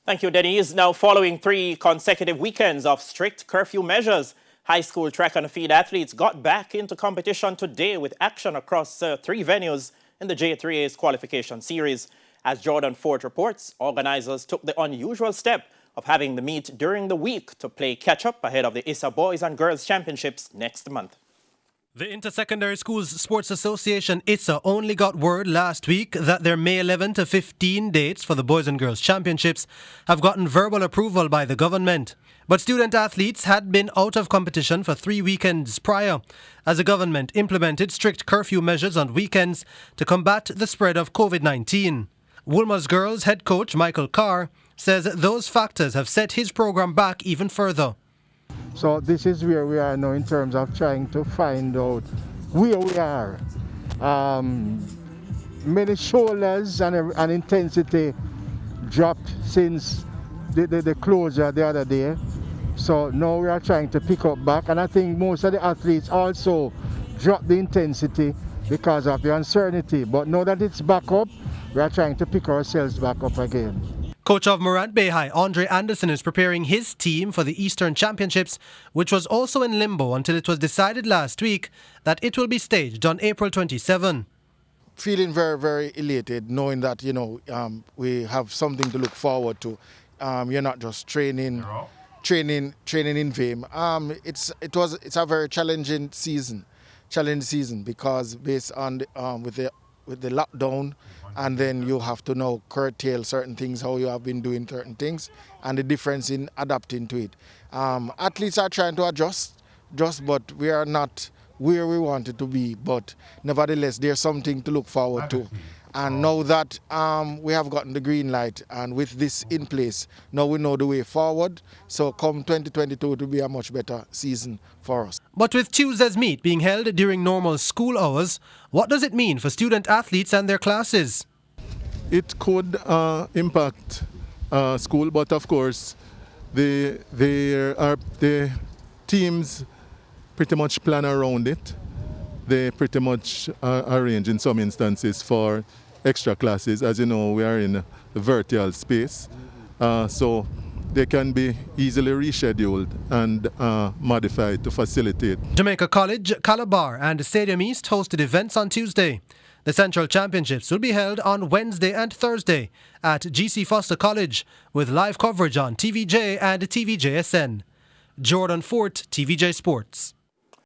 Thank you, Denise. Now, following 3 consecutive weekends of strict curfew measures, high school track and field athletes got back into competition today with action across 3 venues in the JAA's qualification series. As Jordan Fort reports, organizers took the unusual step of having the meet during the week to play catch-up ahead of the ISA Boys and Girls Championships next month. The Intersecondary Schools Sports Association ISA only got word last week that their May 11 to 15 dates for the Boys and Girls Championships have gotten verbal approval by the government. But student athletes had been out of competition for 3 weekends prior, as the government implemented strict curfew measures on weekends to combat the spread of COVID-19. Woolmer's Girls head coach Michael Carr says those factors have set his program back even further. So this is where we are now in terms of trying to find out where we are. Many shoulders and intensity dropped since the closure the other day. So now we are trying to pick up back, and I think most of the athletes also dropped the intensity because of the uncertainty. But now that it's back up, we are trying to pick ourselves back up again. Coach of Morant Bay High, Andre Anderson, is preparing his team for the Eastern Championships, which was also in limbo until it was decided last week that it will be staged on April 27. Feeling very, very elated, knowing that we have something to look forward to. You're not just training in vain. It's a very challenging season because based on with the lockdown, and then you have to now curtail certain things, how you have been doing certain things, and the difference in adapting to it. Athletes are trying to adjust, but we are not where we wanted to be. But nevertheless, there's something to look forward to. And now that we have gotten the green light, and with this in place, now we know the way forward. So come 2022 to be a much better season for us. But with Tuesday's meet being held during normal school hours, what does it mean for student athletes and their classes? It could impact school, but of course, the teams pretty much plan around it. They pretty much arrange in some instances for extra classes. As you know, we are in the virtual space, so they can be easily rescheduled and modified to facilitate. Jamaica College, Calabar and Stadium East hosted events on Tuesday. The Central Championships will be held on Wednesday and Thursday at GC Foster College with live coverage on TVJ and TVJSN. Jordan Fort, TVJ Sports.